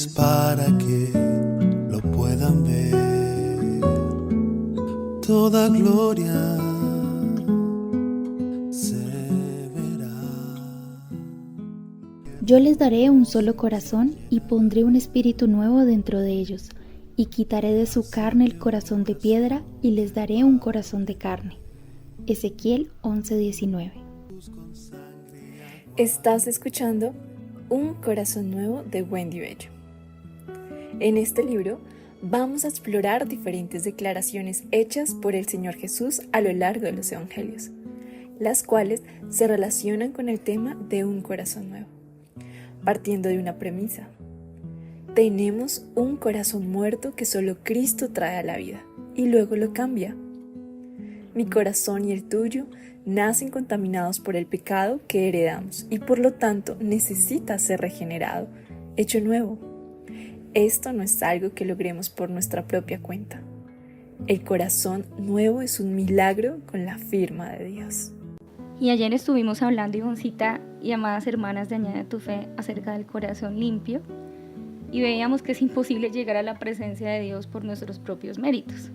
es para que lo puedan ver. Toda gloria se verá. Yo les daré un solo corazón y pondré un espíritu nuevo dentro de ellos, y quitaré de su carne el corazón de piedra y les daré un corazón de carne. Ezequiel 11:19. Estás escuchando Un corazón nuevo de Wendy Bello. En este libro vamos a explorar diferentes declaraciones hechas por el Señor Jesús a lo largo de los Evangelios, las cuales se relacionan con el tema de un corazón nuevo, partiendo de una premisa. Tenemos un corazón muerto que solo Cristo trae a la vida y luego lo cambia. Mi corazón y el tuyo nacen contaminados por el pecado que heredamos y por lo tanto necesita ser regenerado, hecho nuevo. Esto no es algo que logremos por nuestra propia cuenta. El corazón nuevo es un milagro con la firma de Dios. Y ayer estuvimos hablando, Ivoncita y amadas hermanas de Añade tu Fe, acerca del corazón limpio, y veíamos que es imposible llegar a la presencia de Dios por nuestros propios méritos,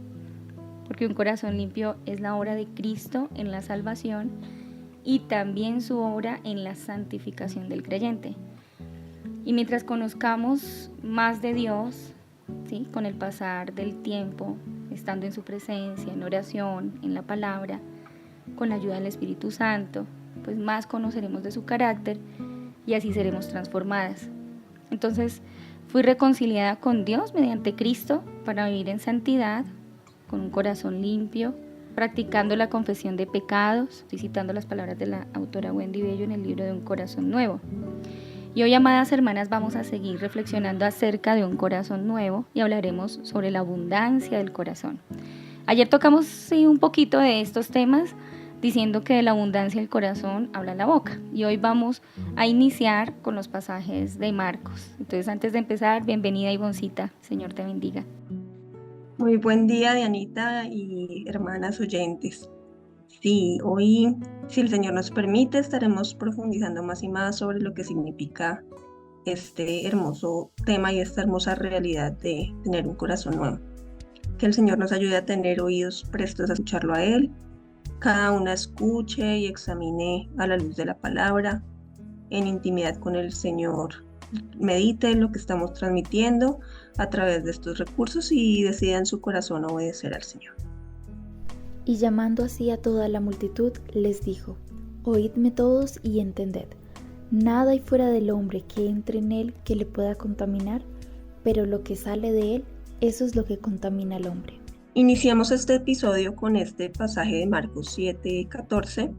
porque un corazón limpio es la obra de Cristo en la salvación y también su obra en la santificación del creyente. Y mientras conozcamos más de Dios, ¿sí?, con el pasar del tiempo, estando en su presencia, en oración, en la palabra, con la ayuda del Espíritu Santo, pues más conoceremos de su carácter y así seremos transformadas. Entonces, fui reconciliada con Dios mediante Cristo para vivir en santidad, con un corazón limpio, practicando la confesión de pecados. Estoy citando las palabras de la autora Wendy Bello en el libro de Un corazón nuevo. Y hoy, amadas hermanas, vamos a seguir reflexionando acerca de un corazón nuevo y hablaremos sobre la abundancia del corazón. Ayer tocamos un poquito de estos temas, diciendo que de la abundancia del corazón habla la boca. Y hoy vamos a iniciar con los pasajes de Marcos. Entonces, antes de empezar, bienvenida, Ivoncita. Señor te bendiga. Muy buen día, Dianita y hermanas oyentes. Sí, hoy, si el Señor nos permite, estaremos profundizando más y más sobre lo que significa este hermoso tema y esta hermosa realidad de tener un corazón nuevo. Que el Señor nos ayude a tener oídos prestos a escucharlo a Él. Cada una escuche y examine a la luz de la palabra, en intimidad con el Señor. Medite en lo que estamos transmitiendo a través de estos recursos y decida en su corazón obedecer al Señor. Y llamando así a toda la multitud, les dijo: Oídme todos y entended. Nada hay fuera del hombre que entre en él que le pueda contaminar, pero lo que sale de él, eso es lo que contamina al hombre. Iniciamos este episodio con este pasaje de Marcos 7:14,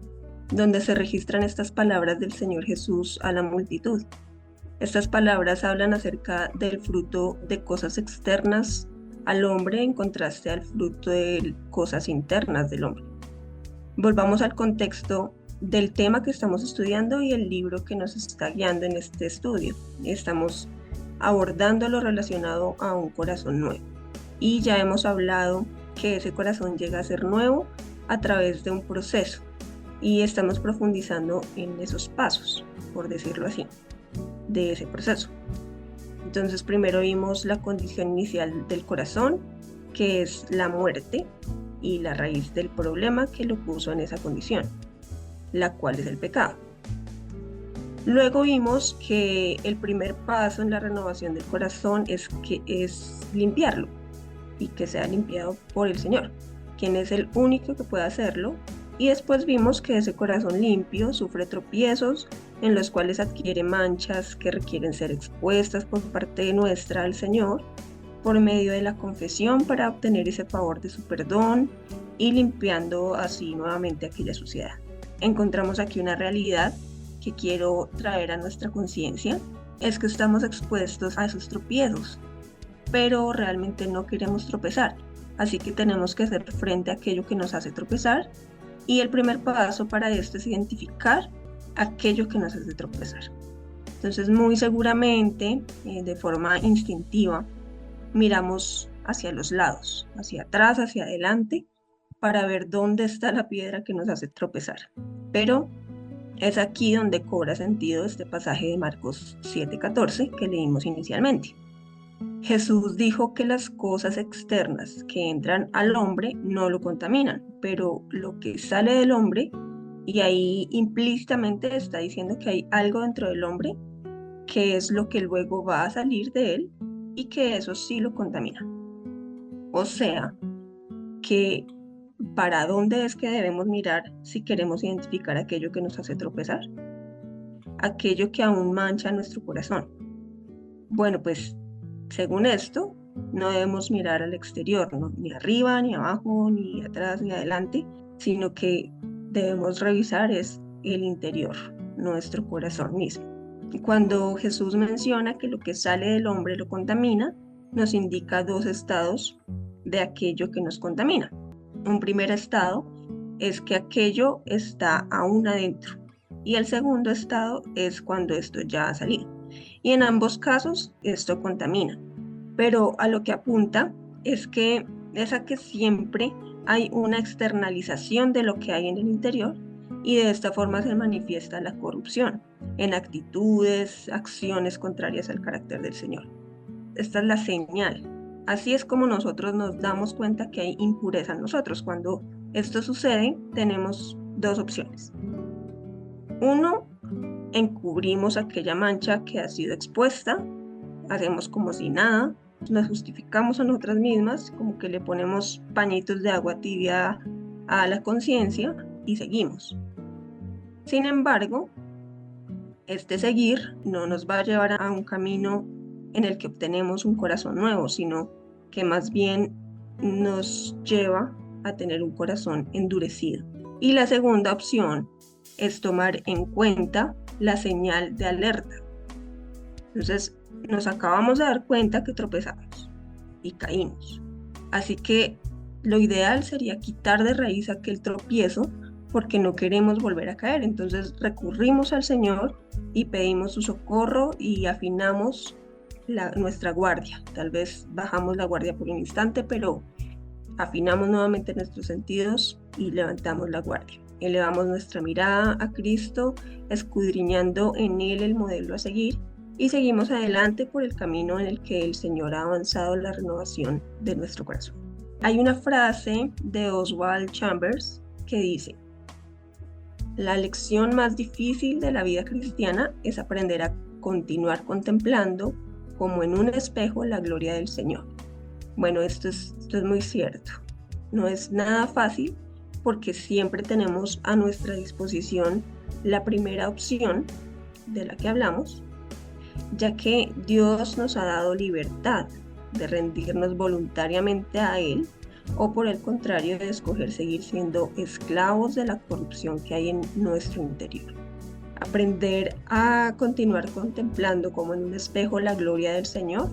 donde se registran estas palabras del Señor Jesús a la multitud. Estas palabras hablan acerca del fruto de cosas externas al hombre en contraste al fruto de cosas internas del hombre. Volvamos al contexto del tema que estamos estudiando y el libro que nos está guiando en este estudio. Estamos abordando lo relacionado a un corazón nuevo. Y ya hemos hablado que ese corazón llega a ser nuevo a través de un proceso. Y estamos profundizando en esos pasos, por decirlo así, de ese proceso. Entonces, primero vimos la condición inicial del corazón, que es la muerte, y la raíz del problema que lo puso en esa condición, la cual es el pecado. Luego vimos que el primer paso en la renovación del corazón es limpiarlo, y que sea limpiado por el Señor, quien es el único que puede hacerlo. Y después vimos que ese corazón limpio sufre tropiezos en los cuales adquiere manchas que requieren ser expuestas por parte nuestra al Señor por medio de la confesión para obtener ese favor de su perdón y limpiando así nuevamente aquella suciedad. Encontramos aquí una realidad que quiero traer a nuestra conciencia, es que estamos expuestos a esos tropiezos, pero realmente no queremos tropezar, así que tenemos que hacer frente a aquello que nos hace tropezar. Y el primer paso para esto es identificar aquello que nos hace tropezar. Entonces, muy seguramente, de forma instintiva, miramos hacia los lados, hacia atrás, hacia adelante, para ver dónde está la piedra que nos hace tropezar. Pero es aquí donde cobra sentido este pasaje de Marcos 7:14 que leímos inicialmente. Jesús dijo que las cosas externas que entran al hombre no lo contaminan, pero lo que sale del hombre, y ahí implícitamente está diciendo que hay algo dentro del hombre que es lo que luego va a salir de él y que eso sí lo contamina. O sea, que ¿para dónde es que debemos mirar si queremos identificar aquello que nos hace tropezar? Aquello que aún mancha nuestro corazón. Bueno, pues según esto, no debemos mirar al exterior, ¿no? Ni arriba, ni abajo, ni atrás, ni adelante, sino que debemos revisar es el interior, nuestro corazón mismo. Y cuando Jesús menciona que lo que sale del hombre lo contamina, nos indica dos estados de aquello que nos contamina. Un primer estado es que aquello está aún adentro y el segundo estado es cuando esto ya ha salido. Y en ambos casos esto contamina, pero a lo que apunta es a que siempre hay una externalización de lo que hay en el interior y de esta forma se manifiesta la corrupción en actitudes, acciones contrarias al carácter del Señor. Esta es la señal. Así es como nosotros nos damos cuenta que hay impureza en nosotros. Cuando esto sucede, tenemos dos opciones. Uno, encubrimos aquella mancha que ha sido expuesta, hacemos como si nada, nos justificamos a nosotras mismas, como que le ponemos pañitos de agua tibia a la conciencia y seguimos. Sin embargo, este seguir no nos va a llevar a un camino en el que obtenemos un corazón nuevo, sino que más bien nos lleva a tener un corazón endurecido. Y la segunda opción es tomar en cuenta la señal de alerta. Entonces, nos acabamos de dar cuenta que tropezamos y caímos. Así que lo ideal sería quitar de raíz aquel tropiezo porque no queremos volver a caer. Entonces recurrimos al Señor y pedimos su socorro y afinamos nuestra guardia. Tal vez bajamos la guardia por un instante, pero afinamos nuevamente nuestros sentidos y levantamos la guardia. Elevamos nuestra mirada a Cristo, escudriñando en Él el modelo a seguir, y seguimos adelante por el camino en el que el Señor ha avanzado la renovación de nuestro corazón. Hay una frase de Oswald Chambers que dice: la lección más difícil de la vida cristiana es aprender a continuar contemplando como en un espejo la gloria del Señor. Bueno, esto es muy cierto. No es nada fácil porque siempre tenemos a nuestra disposición la primera opción de la que hablamos, ya que Dios nos ha dado libertad de rendirnos voluntariamente a Él o por el contrario de escoger seguir siendo esclavos de la corrupción que hay en nuestro interior. Aprender a continuar contemplando como en un espejo la gloria del Señor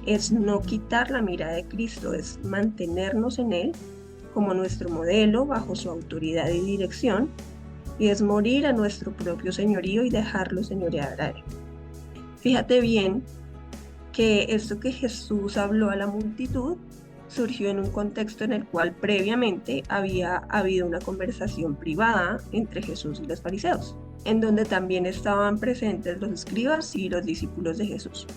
es no quitar la mirada de Cristo, es mantenernos en Él como nuestro modelo bajo su autoridad y dirección, y es morir a nuestro propio señorío y dejarlo señorear a Él. Fíjate bien que esto que Jesús habló a la multitud surgió en un contexto en el cual previamente había habido una conversación privada entre Jesús y los fariseos, en donde también estaban presentes los escribas y los discípulos de Jesús.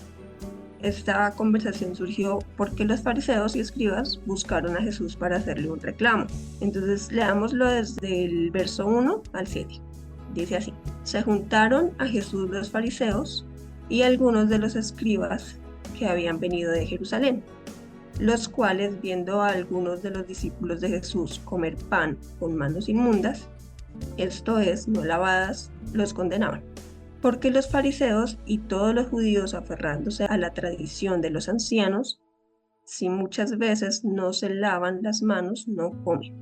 Esta conversación surgió porque los fariseos y escribas buscaron a Jesús para hacerle un reclamo. Entonces leámoslo desde el verso 1 al 7. Dice así: se juntaron a Jesús los fariseos y algunos de los escribas que habían venido de Jerusalén, los cuales, viendo a algunos de los discípulos de Jesús comer pan con manos inmundas, esto es, no lavadas, los condenaban. Porque los fariseos y todos los judíos, aferrándose a la tradición de los ancianos, si muchas veces no se lavan las manos, no comen.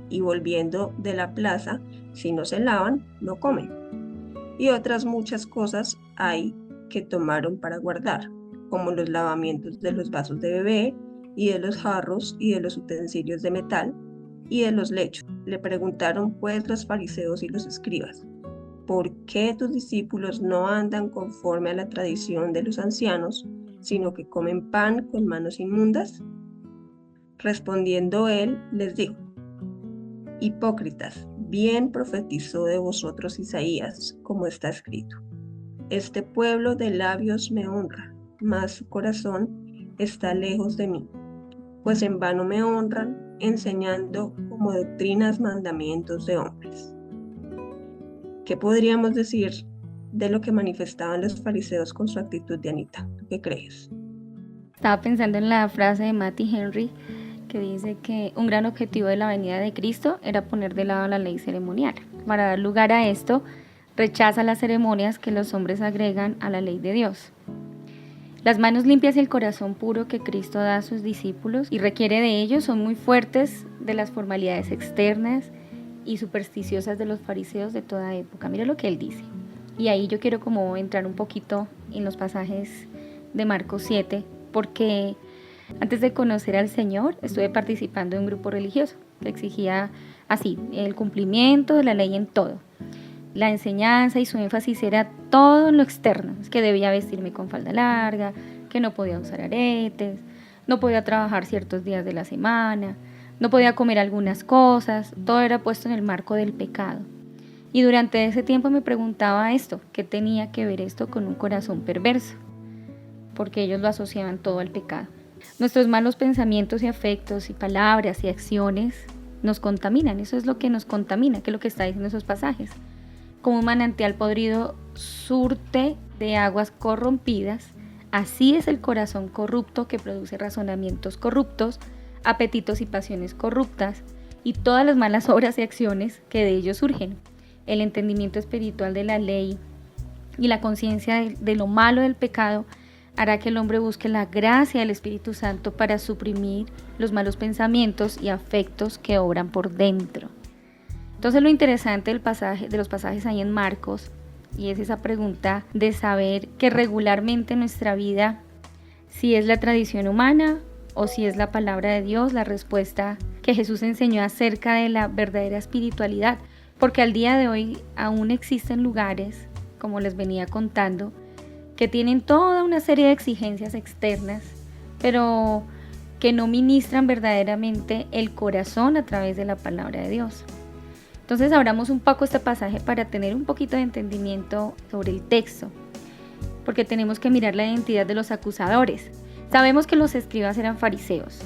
Y volviendo de la plaza, si no se lavan, no comen. Y otras muchas cosas hay que tomaron para guardar, como los lavamientos de los vasos de bebé, y de los jarros, y de los utensilios de metal, y de los lechos. Le preguntaron pues los fariseos y los escribas: ¿por qué tus discípulos no andan conforme a la tradición de los ancianos, sino que comen pan con manos inmundas? Respondiendo él, les dijo: hipócritas, bien profetizó de vosotros Isaías, como está escrito: este pueblo de labios me honra, mas su corazón está lejos de mí, pues en vano me honran, enseñando como doctrinas mandamientos de hombres. ¿Qué podríamos decir de lo que manifestaban los fariseos con su actitud, Dianita? ¿Qué crees? Estaba pensando en la frase de Matthew Henry que dice que un gran objetivo de la venida de Cristo era poner de lado la ley ceremonial. Para dar lugar a esto, rechaza las ceremonias que los hombres agregan a la ley de Dios. Las manos limpias y el corazón puro que Cristo da a sus discípulos y requiere de ellos son muy fuertes de las formalidades externas y supersticiosas de los fariseos de toda época. Mira lo que él dice. Y ahí yo quiero como entrar un poquito en los pasajes de Marcos 7, porque antes de conocer al Señor estuve participando en un grupo religioso que exigía así el cumplimiento de la ley en todo. La enseñanza y su énfasis era todo en lo externo, es que debía vestirme con falda larga, que no podía usar aretes, no podía trabajar ciertos días de la semana, no podía comer algunas cosas, todo era puesto en el marco del pecado. Y durante ese tiempo me preguntaba esto, ¿qué tenía que ver esto con un corazón perverso? Porque ellos lo asociaban todo al pecado. Nuestros malos pensamientos y afectos y palabras y acciones nos contaminan, eso es lo que nos contamina, que es lo que está diciendo esos pasajes. Como un manantial podrido surte de aguas corrompidas, así es el corazón corrupto que produce razonamientos corruptos, apetitos y pasiones corruptas, y todas las malas obras y acciones que de ellos surgen. El entendimiento espiritual de la ley y la conciencia de lo malo del pecado hará que el hombre busque la gracia del Espíritu Santo para suprimir los malos pensamientos y afectos que obran por dentro. Entonces lo interesante de los pasajes ahí en Marcos, y es esa pregunta de saber que regularmente en nuestra vida, si es la tradición humana o si es la palabra de Dios, la respuesta que Jesús enseñó acerca de la verdadera espiritualidad, porque al día de hoy aún existen lugares, como les venía contando, que tienen toda una serie de exigencias externas, pero que no ministran verdaderamente el corazón a través de la palabra de Dios. Entonces abramos un poco este pasaje para tener un poquito de entendimiento sobre el texto, porque tenemos que mirar la identidad de los acusadores. Sabemos que los escribas eran fariseos,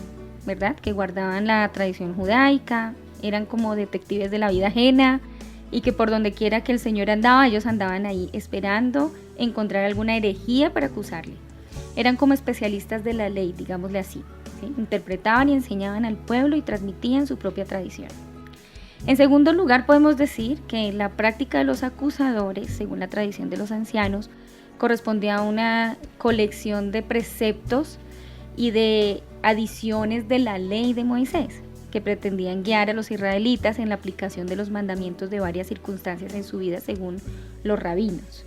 ¿verdad? Que guardaban la tradición judaica, eran como detectives de la vida ajena y que por donde quiera que el Señor andaba, ellos andaban ahí esperando encontrar alguna herejía para acusarle. Eran como especialistas de la ley, digámosle así, ¿sí? Interpretaban y enseñaban al pueblo y transmitían su propia tradición. En segundo lugar, podemos decir que la práctica de los acusadores, según la tradición de los ancianos, correspondía a una colección de preceptos y de adiciones de la ley de Moisés, que pretendían guiar a los israelitas en la aplicación de los mandamientos de varias circunstancias en su vida según los rabinos.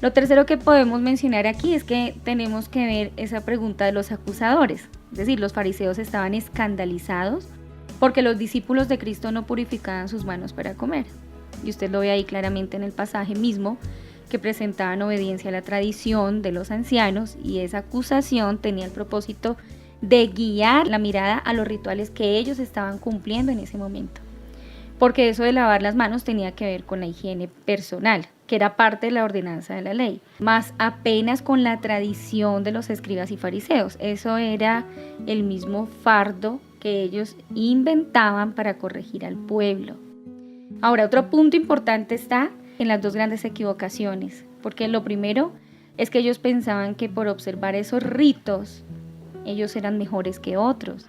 Lo tercero que podemos mencionar aquí es que tenemos que ver esa pregunta de los acusadores, es decir, los fariseos estaban escandalizados porque los discípulos de Cristo no purificaban sus manos para comer. Y usted lo ve ahí claramente en el pasaje mismo, que presentaban obediencia a la tradición de los ancianos, y esa acusación tenía el propósito de guiar la mirada a los rituales que ellos estaban cumpliendo en ese momento. Porque eso de lavar las manos tenía que ver con la higiene personal, que era parte de la ordenanza de la ley, más apenas con la tradición de los escribas y fariseos. Eso era el mismo fardo que ellos inventaban para corregir al pueblo. Ahora, otro punto importante está en las dos grandes equivocaciones, porque lo primero es que ellos pensaban que por observar esos ritos, ellos eran mejores que otros.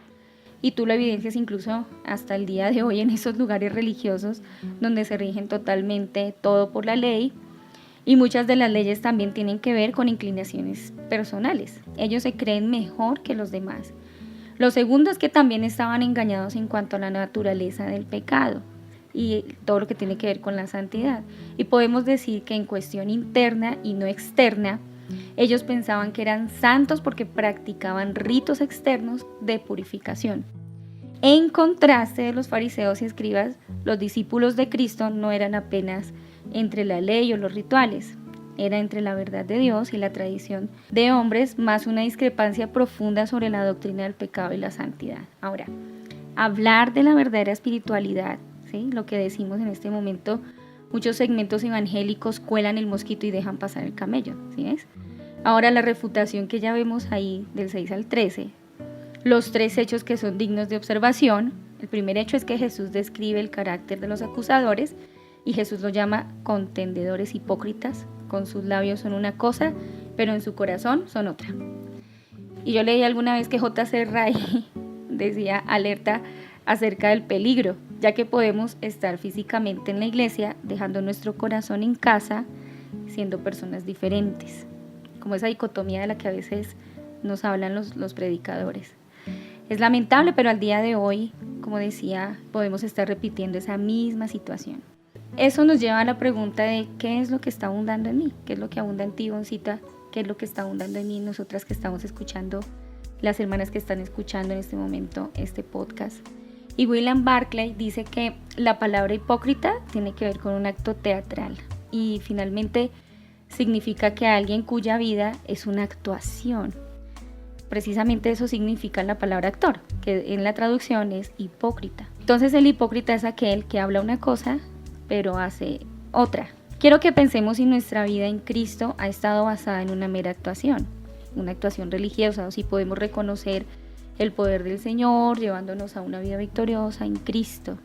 Y tú lo evidencias incluso hasta el día de hoy en esos lugares religiosos donde se rigen totalmente todo por la ley, y muchas de las leyes también tienen que ver con inclinaciones personales. Ellos se creen mejor que los demás. Lo segundo es que también estaban engañados en cuanto a la naturaleza del pecado y todo lo que tiene que ver con la santidad. Y podemos decir que en cuestión interna y no externa, ellos pensaban que eran santos porque practicaban ritos externos de purificación. En contraste de los fariseos y escribas, los discípulos de Cristo no eran apenas entre la ley o los rituales, era entre la verdad de Dios y la tradición de hombres, más una discrepancia profunda sobre la doctrina del pecado y la santidad. Ahora, hablar de la verdadera espiritualidad, ¿sí? Lo que decimos en este momento, muchos segmentos evangélicos cuelan el mosquito y dejan pasar el camello, ¿sí ves? Ahora la refutación que ya vemos ahí del 6 al 13, los 3 hechos que son dignos de observación. El primer hecho es que Jesús describe el carácter de los acusadores y Jesús los llama contendedores hipócritas. Con sus labios son una cosa, pero en su corazón son otra. Y yo leí alguna vez que J.C. Ryle decía alerta acerca del peligro, ya que podemos estar físicamente en la iglesia, dejando nuestro corazón en casa, siendo personas diferentes, como esa dicotomía de la que a veces nos hablan los predicadores. Es lamentable, pero al día de hoy, como decía, podemos estar repitiendo esa misma situación. Eso nos lleva a la pregunta de ¿qué es lo que está abundando en mí? ¿Qué es lo que abunda en ti, Ivoncita? ¿Qué es lo que está abundando en mí, nosotras que estamos escuchando, las hermanas que están escuchando en este momento este podcast? Y William Barclay dice que la palabra hipócrita tiene que ver con un acto teatral y finalmente significa que alguien cuya vida es una actuación. Precisamente eso significa la palabra actor, que en la traducción es hipócrita. Entonces el hipócrita es aquel que habla una cosa pero hace otra. Quiero que pensemos si nuestra vida en Cristo ha estado basada en una mera actuación, una actuación religiosa, o si podemos reconocer el poder del Señor llevándonos a una vida victoriosa en Cristo.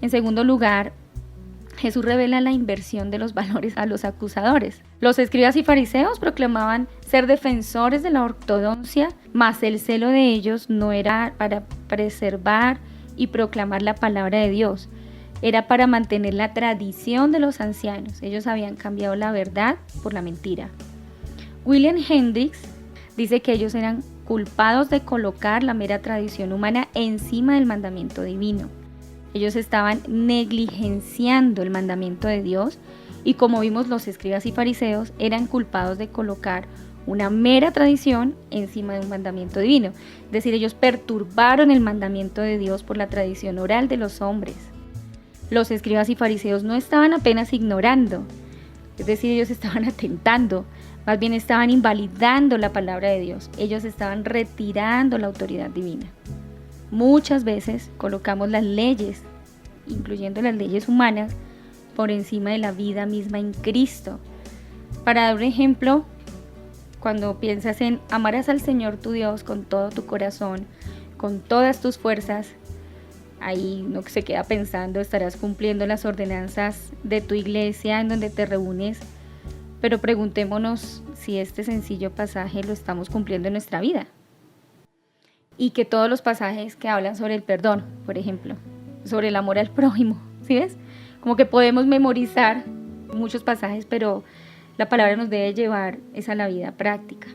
En segundo lugar, Jesús revela la inversión de los valores a los acusadores. Los escribas y fariseos proclamaban ser defensores de la ortodoxia, mas el celo de ellos no era para preservar y proclamar la palabra de Dios, era para mantener la tradición de los ancianos. Ellos habían cambiado la verdad por la mentira. William Hendricks dice que ellos eran culpados de colocar la mera tradición humana encima del mandamiento divino. Ellos estaban negligenciando el mandamiento de Dios y, como vimos, los escribas y fariseos eran culpados de colocar una mera tradición encima de un mandamiento divino. Es decir, ellos perturbaron el mandamiento de Dios por la tradición oral de los hombres. Los escribas y fariseos no estaban apenas ignorando, es decir, ellos estaban atentando, más bien estaban invalidando la palabra de Dios. Ellos estaban retirando la autoridad divina. Muchas veces colocamos las leyes, incluyendo las leyes humanas, por encima de la vida misma en Cristo. Para dar un ejemplo, cuando piensas en amarás al Señor tu Dios con todo tu corazón, con todas tus fuerzas, ahí no se queda pensando, estarás cumpliendo las ordenanzas de tu iglesia en donde te reúnes, pero preguntémonos si este sencillo pasaje lo estamos cumpliendo en nuestra vida. Y que todos los pasajes que hablan sobre el perdón, por ejemplo, sobre el amor al prójimo, ¿sí ves? Como que podemos memorizar muchos pasajes, pero la palabra nos debe llevar a la vida práctica.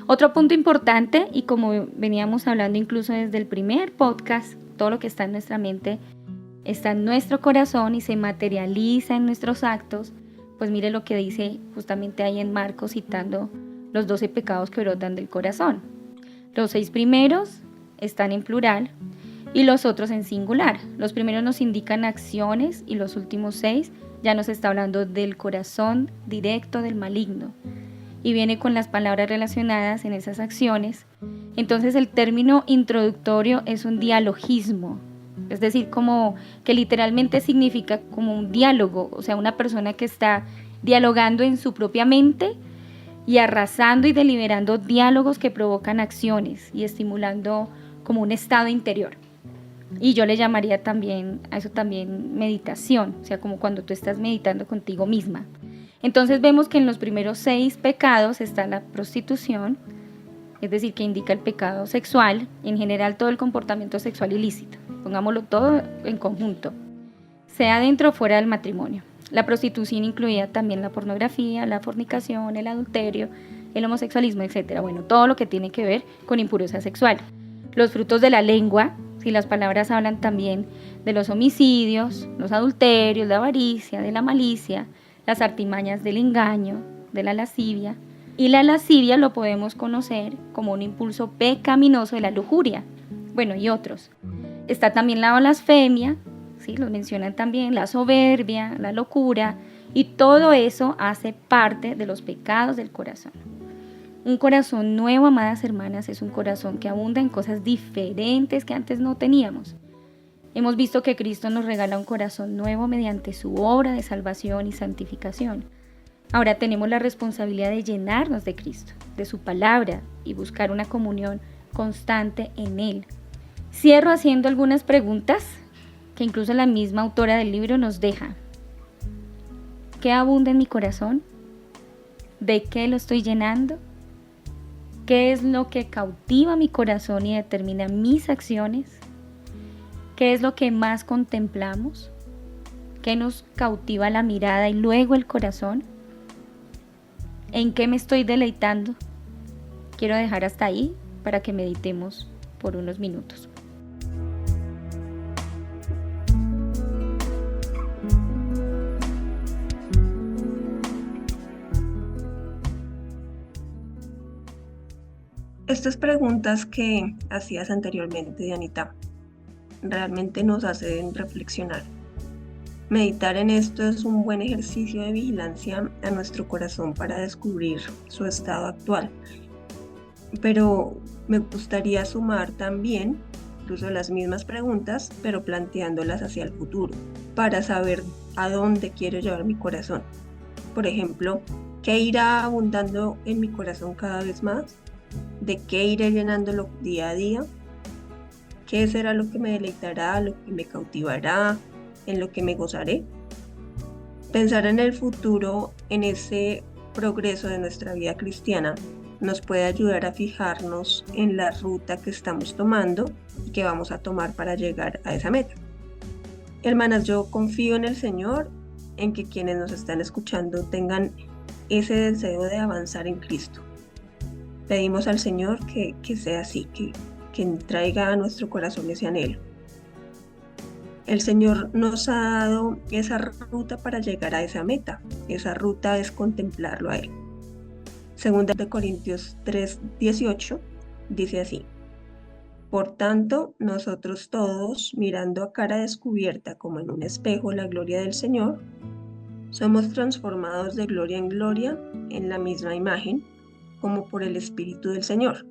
Otro punto importante, y como veníamos hablando incluso desde el primer podcast, todo lo que está en nuestra mente está en nuestro corazón y se materializa en nuestros actos. Pues mire lo que dice justamente ahí en Marcos, citando los 12 pecados que brotan del corazón. Los 6 primeros están en plural y los otros en singular. Los primeros nos indican acciones y los últimos 6 ya nos está hablando del corazón directo del maligno. Y viene con las palabras relacionadas en esas acciones. Entonces el término introductorio es un dialogismo, es decir, como que literalmente significa como un diálogo, o sea, una persona que está dialogando en su propia mente y arrasando y deliberando diálogos que provocan acciones y estimulando como un estado interior. Y yo le llamaría también a eso también meditación, o sea, como cuando tú estás meditando contigo misma. Entonces vemos que en los primeros 6 pecados está la prostitución, es decir, que indica el pecado sexual, en general todo el comportamiento sexual ilícito, pongámoslo todo en conjunto, sea dentro o fuera del matrimonio. La prostitución incluía también la pornografía, la fornicación, el adulterio, el homosexualismo, etc. Bueno, todo lo que tiene que ver con impureza sexual. Los frutos de la lengua, si las palabras hablan también de los homicidios, los adulterios, la avaricia, de la malicia, las artimañas del engaño, de la lascivia. Y la lascivia lo podemos conocer como un impulso pecaminoso de la lujuria. Bueno, y otros. Está también la blasfemia, ¿sí? Los mencionan también, la soberbia, la locura, y todo eso hace parte de los pecados del corazón. Un corazón nuevo, amadas hermanas, es un corazón que abunda en cosas diferentes que antes no teníamos. Hemos visto que Cristo nos regala un corazón nuevo mediante su obra de salvación y santificación. Ahora tenemos la responsabilidad de llenarnos de Cristo, de su palabra y buscar una comunión constante en Él. Cierro haciendo algunas preguntas que incluso la misma autora del libro nos deja. ¿Qué abunda en mi corazón? ¿De qué lo estoy llenando? ¿Qué es lo que cautiva mi corazón y determina mis acciones? ¿Qué es lo que más contemplamos? ¿Qué nos cautiva la mirada y luego el corazón? ¿En qué me estoy deleitando? Quiero dejar hasta ahí para que meditemos por unos minutos. Estas preguntas que hacías anteriormente, Dianita, realmente nos hacen reflexionar. Meditar en esto es un buen ejercicio de vigilancia a nuestro corazón para descubrir su estado actual. Pero me gustaría sumar también, incluso las mismas preguntas, pero planteándolas hacia el futuro, para saber a dónde quiero llevar mi corazón. Por ejemplo, ¿qué irá abundando en mi corazón cada vez más? ¿De qué iré llenándolo día a día? ¿Qué será lo que me deleitará, lo que me cautivará, en lo que me gozaré? Pensar en el futuro, en ese progreso de nuestra vida cristiana, nos puede ayudar a fijarnos en la ruta que estamos tomando y que vamos a tomar para llegar a esa meta. Hermanas, yo confío en el Señor, en que quienes nos están escuchando tengan ese deseo de avanzar en Cristo. Pedimos al Señor que sea así, que traiga a nuestro corazón ese anhelo. El Señor nos ha dado esa ruta para llegar a esa meta. Esa ruta es contemplarlo a Él. Segunda de Corintios 3:18 dice así: Por tanto, nosotros todos, mirando a cara descubierta como en un espejo la gloria del Señor, somos transformados de gloria en gloria en la misma imagen, como por el Espíritu del Señor.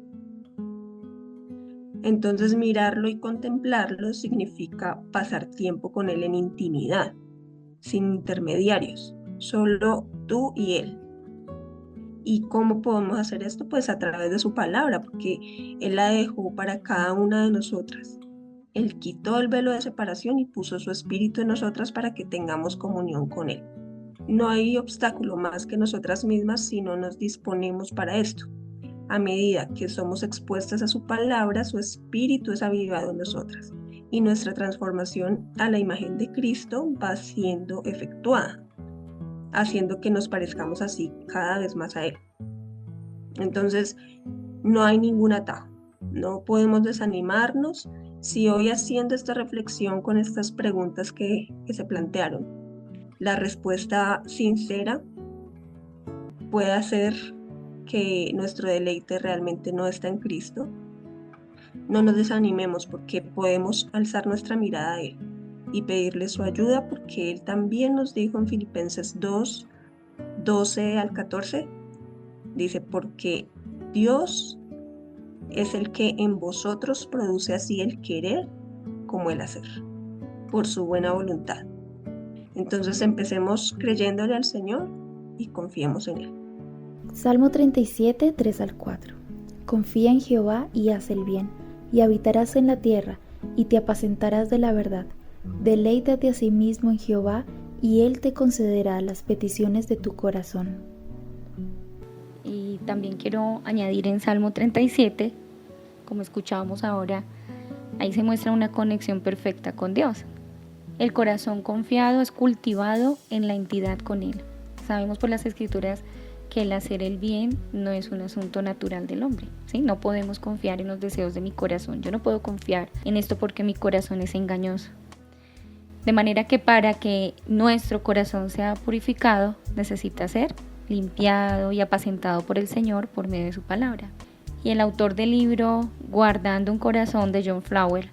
Entonces, mirarlo y contemplarlo significa pasar tiempo con Él en intimidad, sin intermediarios, solo tú y Él. ¿Y cómo podemos hacer esto? Pues a través de su palabra, porque Él la dejó para cada una de nosotras. Él quitó el velo de separación y puso su Espíritu en nosotras para que tengamos comunión con Él. No hay obstáculo más que nosotras mismas si no nos disponemos para esto. A medida que somos expuestas a su palabra, su Espíritu es avivado en nosotras y nuestra transformación a la imagen de Cristo va siendo efectuada, haciendo que nos parezcamos así cada vez más a Él. Entonces, no hay ningún atajo, no podemos desanimarnos si hoy, haciendo esta reflexión con estas preguntas que se plantearon, la respuesta sincera puede hacer que nuestro deleite realmente no está en Cristo. No nos desanimemos, porque podemos alzar nuestra mirada a Él y pedirle su ayuda, porque Él también nos dijo en Filipenses 2:12-14, dice: porque Dios es el que en vosotros produce así el querer como el hacer, por su buena voluntad. Entonces empecemos creyéndole al Señor y confiemos en Él. Salmo 37, 3-4. Confía en Jehová y haz el bien, y habitarás en la tierra, y te apacentarás de la verdad. Deleítate a sí mismo en Jehová, y Él te concederá las peticiones de tu corazón. Y también quiero añadir en Salmo 37, como escuchábamos ahora, ahí se muestra una conexión perfecta con Dios. El corazón confiado es cultivado en la intimidad con Él. Sabemos por las Escrituras que el hacer el bien no es un asunto natural del hombre, ¿sí? No podemos confiar en los deseos de mi corazón. Yo no puedo confiar en esto porque mi corazón es engañoso. De manera que para que nuestro corazón sea purificado, necesita ser limpiado y apacentado por el Señor por medio de su palabra. Y el autor del libro Guardando un corazón, de John Flower,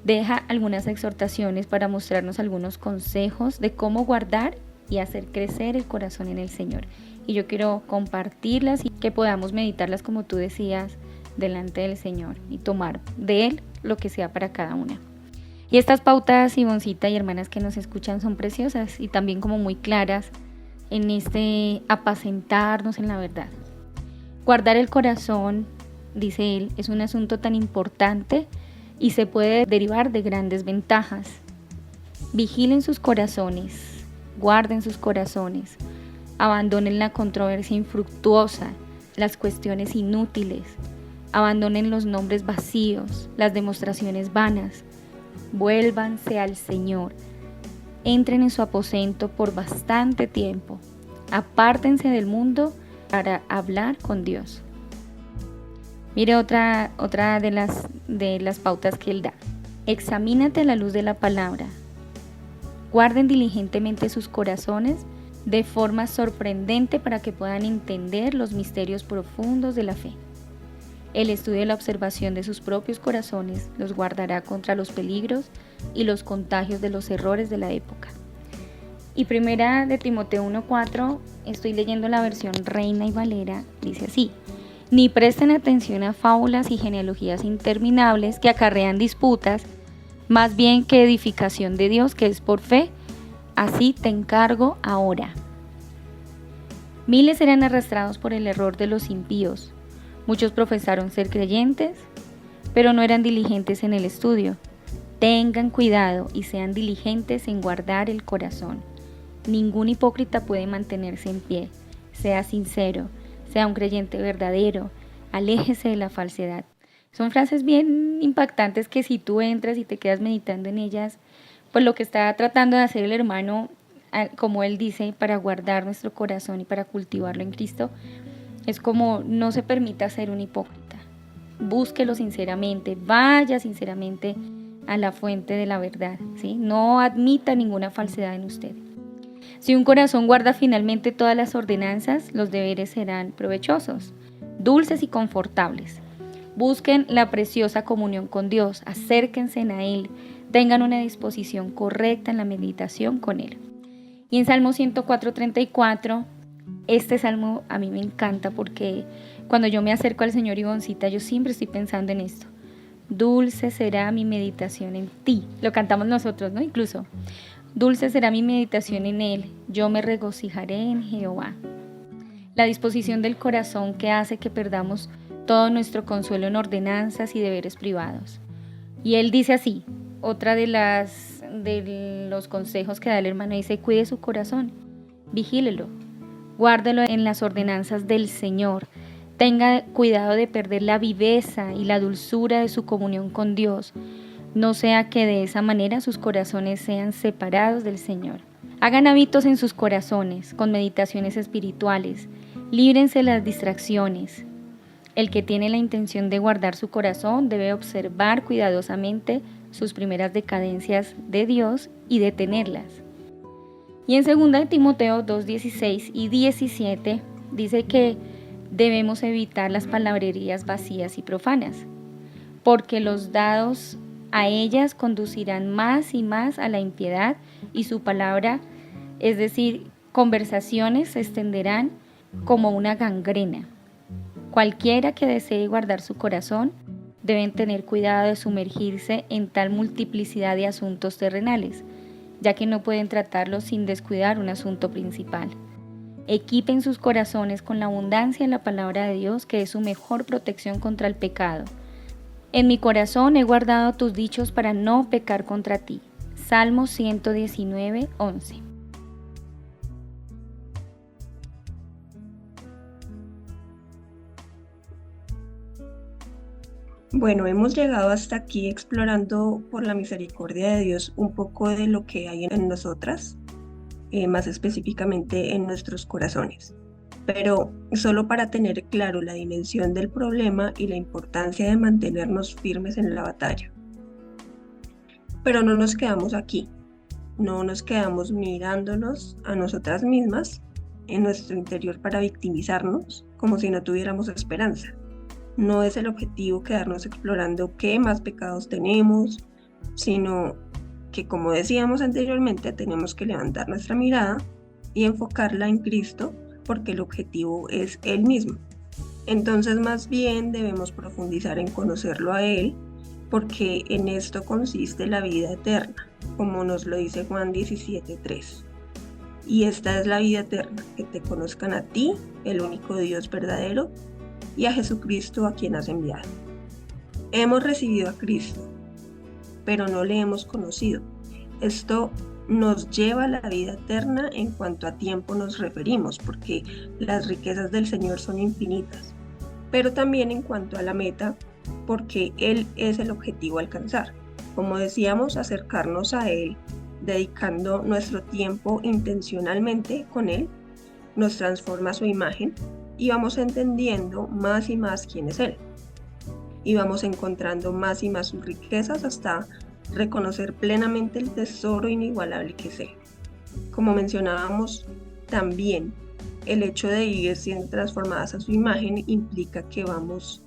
deja algunas exhortaciones para mostrarnos algunos consejos de cómo guardar y hacer crecer el corazón en el Señor. Y yo quiero compartirlas y que podamos meditarlas, como tú decías, delante del Señor y tomar de Él lo que sea para cada una. Y estas pautas, Ivoncita y hermanas que nos escuchan, son preciosas y también como muy claras en este apacentarnos en la verdad. Guardar el corazón, dice él, es un asunto tan importante y se puede derivar de grandes ventajas. Vigilen sus corazones, guarden sus corazones, abandonen la controversia infructuosa, las cuestiones inútiles, abandonen los nombres vacíos, las demostraciones vanas, vuélvanse al Señor, entren en su aposento por bastante tiempo, apártense del mundo para hablar con Dios. Mire otra de las pautas que él da. Examínate a la luz de la palabra. Guarden diligentemente sus corazones de forma sorprendente para que puedan entender los misterios profundos de la fe. El estudio y la observación de sus propios corazones los guardará contra los peligros y los contagios de los errores de la época. Y primera de Timoteo 1:4, estoy leyendo la versión Reina y Valera, dice así: ni presten atención a fábulas y genealogías interminables que acarrean disputas, más bien que edificación de Dios que es por fe. Así te encargo ahora. Miles eran arrastrados por el error de los impíos. Muchos profesaron ser creyentes, pero no eran diligentes en el estudio. Tengan cuidado y sean diligentes en guardar el corazón. Ningún hipócrita puede mantenerse en pie. Sea sincero, sea un creyente verdadero, aléjese de la falsedad. Son frases bien impactantes que si tú entras y te quedas meditando en ellas, pues lo que está tratando de hacer el hermano, como él dice, para guardar nuestro corazón y para cultivarlo en Cristo, es como no se permita ser un hipócrita. Búsquelo sinceramente, vaya sinceramente a la fuente de la verdad, ¿sí? No admita ninguna falsedad en usted. Si un corazón guarda finalmente todas las ordenanzas, los deberes serán provechosos, dulces y confortables. Busquen la preciosa comunión con Dios, acérquense a Él, tengan una disposición correcta en la meditación con Él. Y en Salmo 104:34, este salmo a mí me encanta porque cuando yo me acerco al Señor, Ivoncita, yo siempre estoy pensando en esto. Dulce será mi meditación en ti. Lo cantamos nosotros, ¿no? Incluso. Dulce será mi meditación en Él, yo me regocijaré en Jehová. La disposición del corazón que hace que perdamos todo nuestro consuelo en ordenanzas y deberes privados. Y él dice así, otra de los consejos que da el hermano, dice: cuide su corazón, vigílelo, guárdelo en las ordenanzas del Señor, tenga cuidado de perder la viveza y la dulzura de su comunión con Dios, no sea que de esa manera sus corazones sean separados del Señor. Hagan hábitos en sus corazones con meditaciones espirituales, líbrense de las distracciones. El que tiene la intención de guardar su corazón debe observar cuidadosamente sus primeras decadencias de Dios y detenerlas. Y en 2 Timoteo 2:16 y 17 dice que debemos evitar las palabrerías vacías y profanas, porque los dados a ellas conducirán más y más a la impiedad y su palabra, es decir, conversaciones, se extenderán como una gangrena. Cualquiera que desee guardar su corazón deben tener cuidado de sumergirse en tal multiplicidad de asuntos terrenales, ya que no pueden tratarlos sin descuidar un asunto principal. Equipen sus corazones con la abundancia de la palabra de Dios, que es su mejor protección contra el pecado. En mi corazón he guardado tus dichos para no pecar contra ti. Salmo 119:11. Bueno, hemos llegado hasta aquí explorando por la misericordia de Dios un poco de lo que hay en nosotras, más específicamente en nuestros corazones. Pero solo para tener claro la dimensión del problema y la importancia de mantenernos firmes en la batalla. Pero no nos quedamos aquí, no nos quedamos mirándonos a nosotras mismas en nuestro interior para victimizarnos como si no tuviéramos esperanza. No es el objetivo quedarnos explorando qué más pecados tenemos, sino que, como decíamos anteriormente, tenemos que levantar nuestra mirada y enfocarla en Cristo, porque el objetivo es Él mismo. Entonces, más bien debemos profundizar en conocerlo a Él, porque en esto consiste la vida eterna, como nos lo dice Juan 17:3. Y esta es la vida eterna, que te conozcan a ti, el único Dios verdadero, y a Jesucristo a quien has enviado. Hemos recibido a Cristo, pero no le hemos conocido. Esto nos lleva a la vida eterna en cuanto a tiempo nos referimos, porque las riquezas del Señor son infinitas, pero también en cuanto a la meta, porque Él es el objetivo a alcanzar. Como decíamos, acercarnos a Él, dedicando nuestro tiempo intencionalmente con Él, nos transforma a su imagen y vamos entendiendo más y más quién es Él. Y vamos encontrando más y más sus riquezas hasta reconocer plenamente el tesoro inigualable que es Él. Como mencionábamos, también el hecho de ir siendo transformadas a su imagen implica que vamos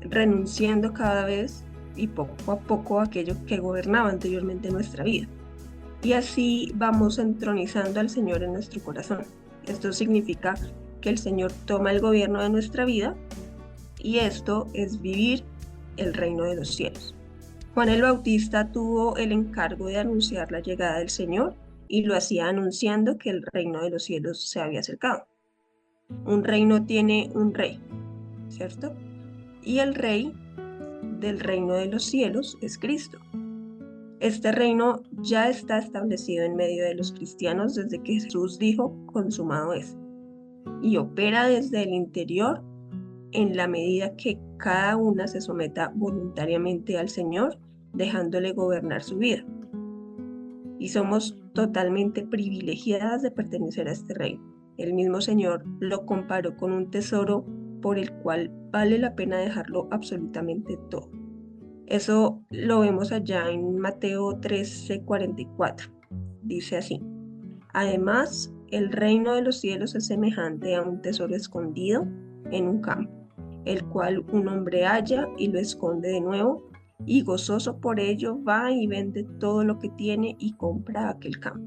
renunciando cada vez y poco a poco a aquello que gobernaba anteriormente nuestra vida. Y así vamos entronizando al Señor en nuestro corazón. Esto significa que el Señor toma el gobierno de nuestra vida y esto es vivir el reino de los cielos. Juan el Bautista tuvo el encargo de anunciar la llegada del Señor y lo hacía anunciando que el reino de los cielos se había acercado. Un reino tiene un rey, ¿cierto? Y el rey del reino de los cielos es Cristo. Este reino ya está establecido en medio de los cristianos desde que Jesús dijo, consumado es, y opera desde el interior en la medida que cada una se someta voluntariamente al Señor, dejándole gobernar su vida. Y somos totalmente privilegiadas de pertenecer a este reino. El mismo Señor lo comparó con un tesoro por el cual vale la pena dejarlo absolutamente todo. Eso lo vemos allá en Mateo 13:44. Dice así: además, el reino de los cielos es semejante a un tesoro escondido en un campo, el cual un hombre halla y lo esconde de nuevo, y gozoso por ello va y vende todo lo que tiene y compra aquel campo.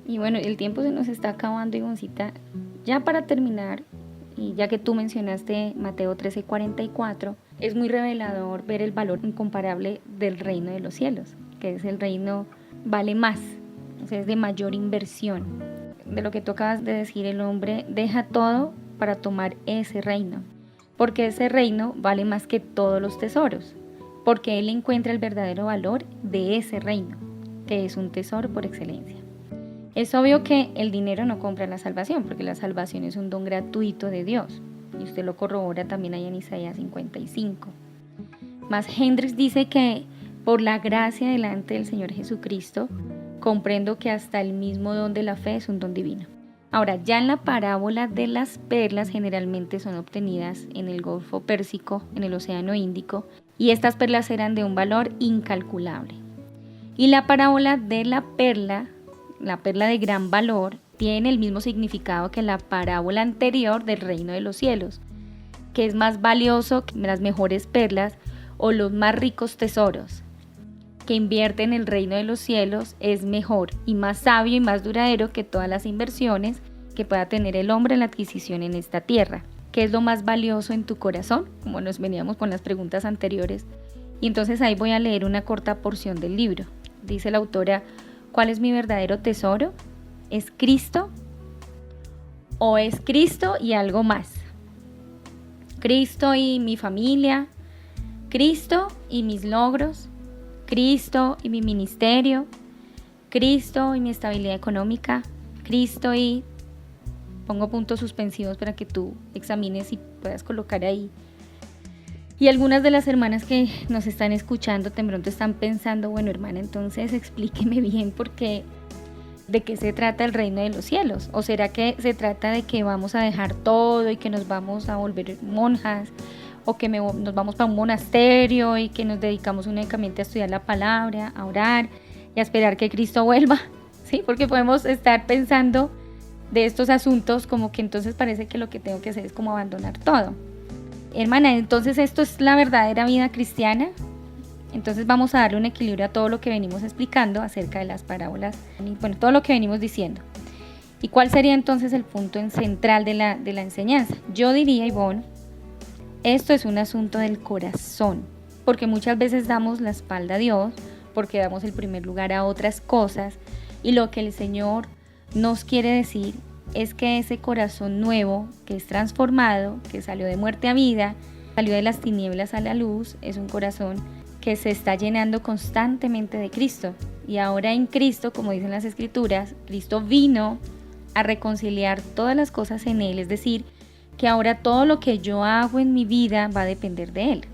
Y bueno, el tiempo se nos está acabando, Ivoncita. Ya para terminar, y ya que tú mencionaste Mateo 13:44, es muy revelador ver el valor incomparable del reino de los cielos, que es el reino vale más, o sea, es de mayor inversión. De lo que tú acabas de decir, el hombre deja todo para tomar ese reino, porque ese reino vale más que todos los tesoros, porque él encuentra el verdadero valor de ese reino, que es un tesoro por excelencia. Es obvio que el dinero no compra la salvación, porque la salvación es un don gratuito de Dios, y usted lo corrobora también ahí en Isaías 55. Mas Hendricks dice que por la gracia delante del Señor Jesucristo, comprendo que hasta el mismo don de la fe es un don divino. Ahora, ya en la parábola de las perlas generalmente son obtenidas en el Golfo Pérsico, en el Océano Índico, y estas perlas eran de un valor incalculable. Y la parábola de la perla de gran valor, tiene el mismo significado que la parábola anterior del reino de los cielos, que es más valioso que las mejores perlas o los más ricos tesoros. Que invierte en el reino de los cielos es mejor y más sabio y más duradero que todas las inversiones que pueda tener el hombre en la adquisición en esta tierra. ¿Qué es lo más valioso en tu corazón? Como nos veníamos con las preguntas anteriores. Y entonces ahí voy a leer una corta porción del libro. Dice la autora: ¿cuál es mi verdadero tesoro? ¿Es Cristo? ¿O es Cristo y algo más? ¿Cristo y mi familia? ¿Cristo y mis logros? ¿Cristo y mi ministerio? ¿Cristo y mi estabilidad económica? ¿Cristo y...? Pongo puntos suspensivos para que tú examines y puedas colocar ahí. Y algunas de las hermanas que nos están escuchando de pronto están pensando, bueno, hermana, entonces explíqueme bien porque ¿de qué se trata el reino de los cielos? ¿O será que se trata de que vamos a dejar todo y que nos vamos a volver monjas? ¿O que nos vamos para un monasterio y que nos dedicamos únicamente a estudiar la palabra, a orar y a esperar que Cristo vuelva? ¿Sí? Porque podemos estar pensando de estos asuntos como que entonces parece que lo que tengo que hacer es como abandonar todo. Hermana, entonces esto es la verdadera vida cristiana. Entonces vamos a darle un equilibrio a todo lo que venimos explicando acerca de las parábolas y bueno, todo lo que venimos diciendo. ¿Y cuál sería entonces el punto central de la enseñanza? Yo diría, Ivonne, esto es un asunto del corazón, porque muchas veces damos la espalda a Dios, porque damos el primer lugar a otras cosas, Y lo que el Señor nos quiere decir es que ese corazón nuevo, que es transformado, que salió de muerte a vida, salió de las tinieblas a la luz, es un corazón que se está llenando constantemente de Cristo. Y ahora en Cristo, como dicen las Escrituras, Cristo vino a reconciliar todas las cosas en Él, es decir, que ahora todo lo que yo hago en mi vida va a depender de Él,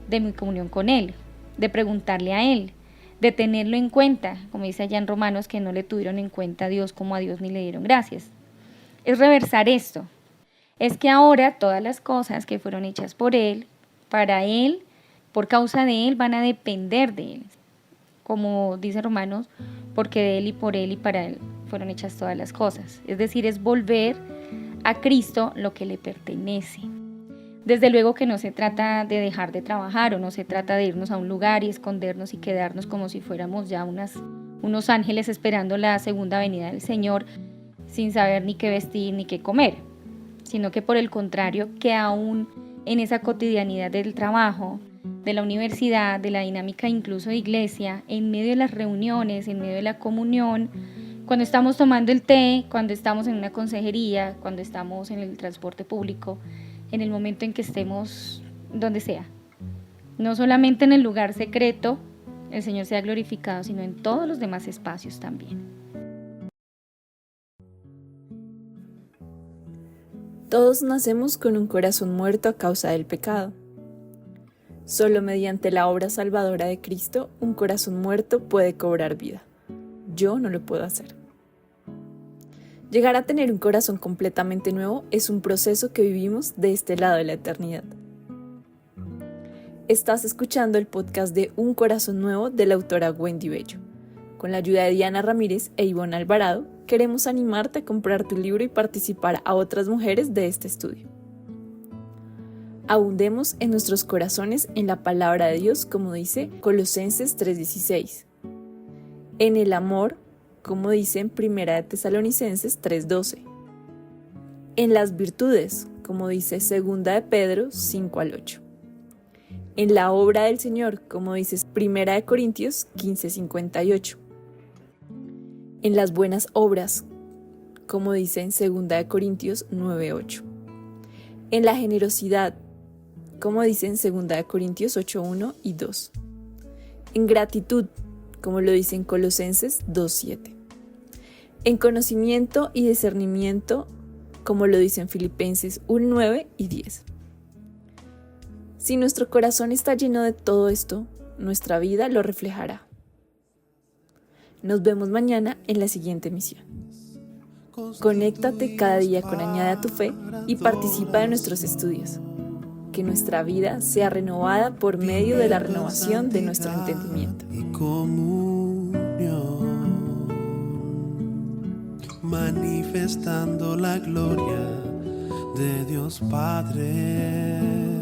de mi comunión con Él, de preguntarle a Él, de tenerlo en cuenta, como dice allá en Romanos, que no le tuvieron en cuenta a Dios como a Dios ni le dieron gracias. Es reversar esto, es que ahora todas las cosas que fueron hechas por Él, para Él, por causa de Él, van a depender de Él. Como dice Romanos, porque de Él y por Él y para Él fueron hechas todas las cosas. Es decir, es volver a Cristo lo que le pertenece. Desde luego que no se trata de dejar de trabajar o no se trata de irnos a un lugar y escondernos y quedarnos como si fuéramos ya unos ángeles esperando la segunda venida del Señor sin saber ni qué vestir ni qué comer, sino que por el contrario, que aún en esa cotidianidad del trabajo, de la universidad, de la dinámica incluso de iglesia, en medio de las reuniones, en medio de la comunión, cuando estamos tomando el té, cuando estamos en una consejería, cuando estamos en el transporte público, en el momento en que estemos donde sea. No solamente en el lugar secreto el Señor sea glorificado, sino en todos los demás espacios también. Todos nacemos con un corazón muerto a causa del pecado. Solo mediante la obra salvadora de Cristo, un corazón muerto puede cobrar vida. Yo no lo puedo hacer. Llegar a tener un corazón completamente nuevo es un proceso que vivimos de este lado de la eternidad. Estás escuchando el podcast de Un Corazón Nuevo de la autora Wendy Bello. Con la ayuda de Diana Ramírez e Ivonne Alvarado, queremos animarte a comprar tu libro y participar a otras mujeres de este estudio. Abundemos en nuestros corazones en la palabra de Dios, como dice Colosenses 3:16. En el amor, como dice en 1 Tesalonicenses 3:12. En las virtudes, como dice 2 Pedro 5-8. En la obra del Señor, como dice 1 Corintios 15:58. En las buenas obras, como dice en 2 Corintios 9:8. En la generosidad, como dice en 2 Corintios 8:1 y 2. En gratitud, como lo dice en Colosenses 2:7. En conocimiento y discernimiento, como lo dice en Filipenses 1:9 y 10. Si nuestro corazón está lleno de todo esto, nuestra vida lo reflejará. Nos vemos mañana en la siguiente emisión. Conéctate cada día con Añade a tu Fe y participa de nuestros estudios. Que nuestra vida sea renovada por medio de la renovación de nuestro entendimiento. Y comunión, manifestando la gloria de Dios Padre.